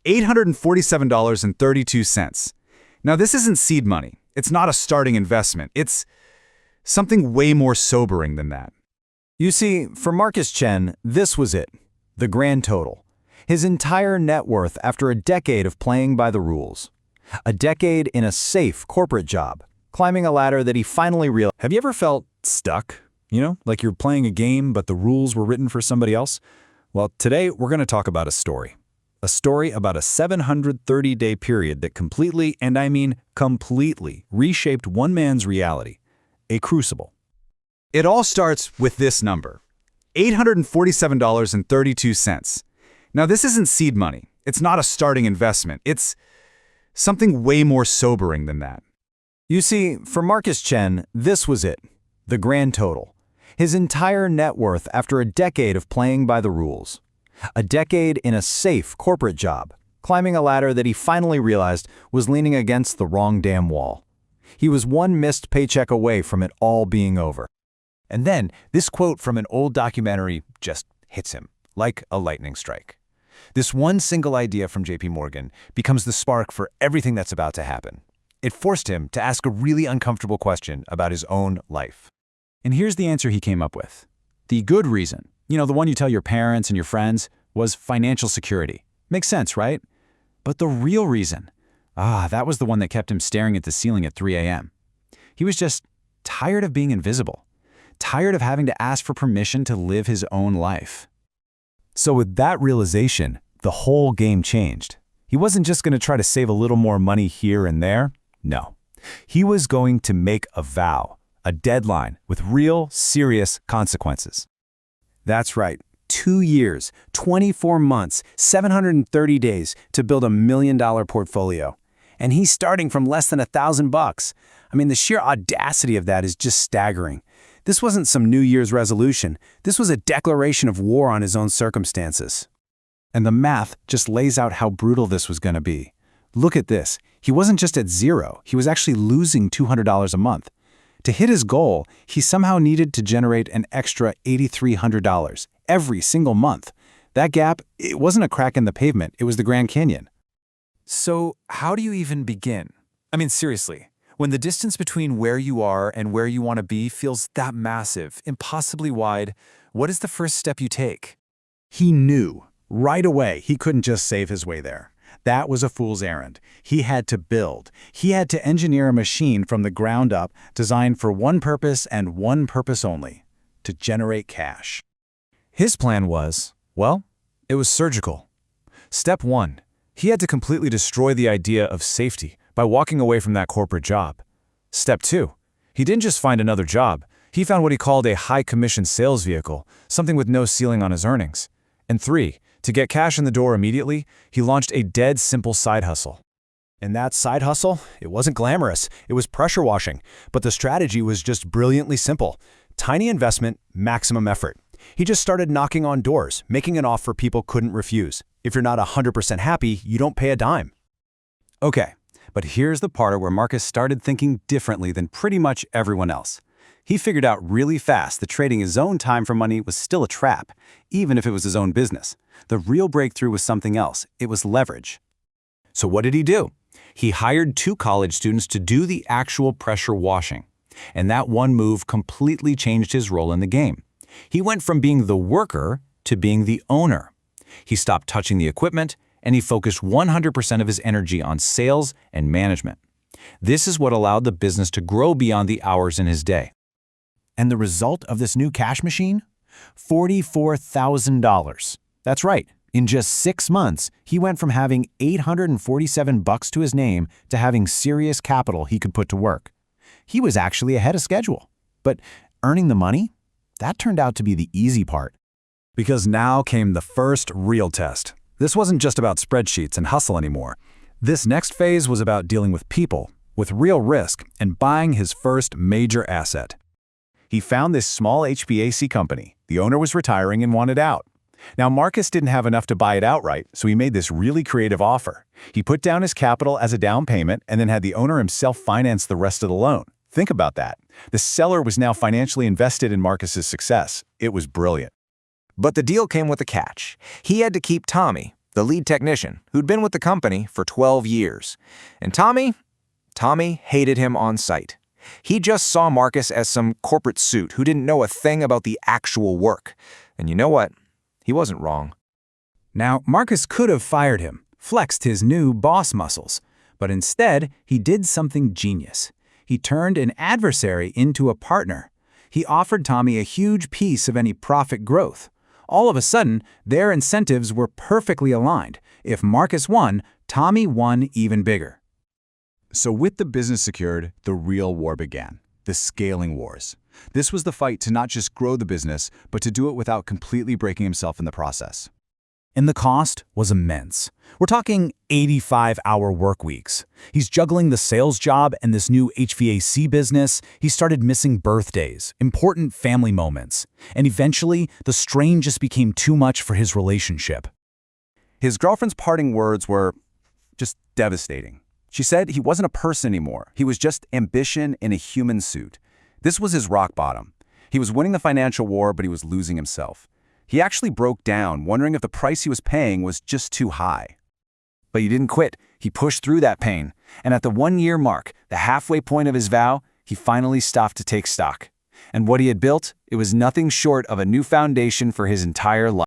$847.32. Now, this isn't seed money. It's not a starting investment. It's something way more sobering than that. You see, for Marcus Chen, this was it, the grand total. His entire net worth after a decade of playing by the rules. A decade in a safe corporate job, climbing a ladder that he finally realized. Have you ever felt stuck? Like you're playing a game, but the rules were written for somebody else? Well, today we're going to talk about a story. A story about a 730-day period that completely, and I mean completely, reshaped one man's reality. A crucible. It all starts with this number, $847.32. Now, this isn't seed money. It's not a starting investment. It's something way more sobering than that. You see, for Marcus Chen, this was it, the grand total. His entire net worth after a decade of playing by the rules. A decade in a safe corporate job, climbing a ladder that he finally realized was leaning against the wrong damn wall. He was one missed paycheck away from it all being over. And then, this quote from an old documentary just hits him, like a lightning strike. This one single idea from JP Morgan becomes the spark for everything that's about to happen. It forced him to ask a really uncomfortable question about his own life. And here's the answer he came up with. The good reason, the one you tell your parents and your friends, was financial security. Makes sense, right? But the real reason, that was the one that kept him staring at the ceiling at 3 a.m. He was just tired of being invisible, tired of having to ask for permission to live his own life. So with that realization, the whole game changed. He wasn't just going to try to save a little more money here and there. No. He was going to make a vow, a deadline with real, serious consequences. That's right. 2 years, 24 months, 730 days to build $1 million portfolio. And he's starting from less than $1,000. I mean, the sheer audacity of that is just staggering. This wasn't some New Year's resolution. This was a declaration of war on his own circumstances. And the math just lays out how brutal this was going to be. Look at this. He wasn't just at zero. He was actually losing $200 a month. To hit his goal, he somehow needed to generate an extra $8,300 every single month. That gap, it wasn't a crack in the pavement. It was the Grand Canyon. So how do you even begin? I mean, seriously, when the distance between where you are and where you want to be feels that massive, impossibly wide, what is the first step you take? He knew right away he couldn't just save his way there. That was a fool's errand. He had to build. He had to engineer a machine from the ground up designed for one purpose and one purpose only, to generate cash. His plan was, well, it was surgical. Step 1, he had to completely destroy the idea of safety by walking away from that corporate job. Step 2, he didn't just find another job. He found what he called a high-commission sales vehicle, something with no ceiling on his earnings. And 3, to get cash in the door immediately, he launched a dead simple side hustle. And that side hustle, it wasn't glamorous. It was pressure washing. But the strategy was just brilliantly simple. Tiny investment, maximum effort. He just started knocking on doors, making an offer people couldn't refuse. If you're not 100% happy, you don't pay a dime. Okay, but here's the part where Marcus started thinking differently than pretty much everyone else. He figured out really fast that trading his own time for money was still a trap, even if it was his own business. The real breakthrough was something else. It was leverage. So what did he do? He hired 2 college students to do the actual pressure washing. And that one move completely changed his role in the game. He went from being the worker to being the owner. He stopped touching the equipment, and he focused 100% of his energy on sales and management. This is what allowed the business to grow beyond the hours in his day. And the result of this new cash machine? $44,000. That's right. In just 6 months, he went from having $847 to his name to having serious capital he could put to work. He was actually ahead of schedule. But earning the money? That turned out to be the easy part. Because now came the first real test. This wasn't just about spreadsheets and hustle anymore. This next phase was about dealing with people, with real risk, and buying his first major asset. He found this small HVAC company. The owner was retiring and wanted out. Now, Marcus didn't have enough to buy it outright, so he made this really creative offer. He put down his capital as a down payment and then had the owner himself finance the rest of the loan. Think about that. The seller was now financially invested in Marcus's success. It was brilliant. But the deal came with a catch. He had to keep Tommy, the lead technician, who'd been with the company for 12 years. And Tommy hated him on sight. He just saw Marcus as some corporate suit who didn't know a thing about the actual work. And you know what? He wasn't wrong. Now, Marcus could have fired him, flexed his new boss muscles, but instead, he did something genius. He turned an adversary into a partner. He offered Tommy a huge piece of any profit growth. All of a sudden, their incentives were perfectly aligned. If Marcus won, Tommy won even bigger. So with the business secured, the real war began, the scaling wars. This was the fight to not just grow the business, but to do it without completely breaking himself in the process. And the cost was immense. We're talking 85-hour work weeks. He's juggling the sales job and this new HVAC business. He started missing birthdays, important family moments. And eventually, the strain just became too much for his relationship. His girlfriend's parting words were just devastating. She said he wasn't a person anymore. He was just ambition in a human suit. This was his rock bottom. He was winning the financial war, but he was losing himself. He actually broke down, wondering if the price he was paying was just too high. But he didn't quit. He pushed through that pain. And at the 1-year mark, the halfway point of his vow, he finally stopped to take stock. And what he had built, it was nothing short of a new foundation for his entire life.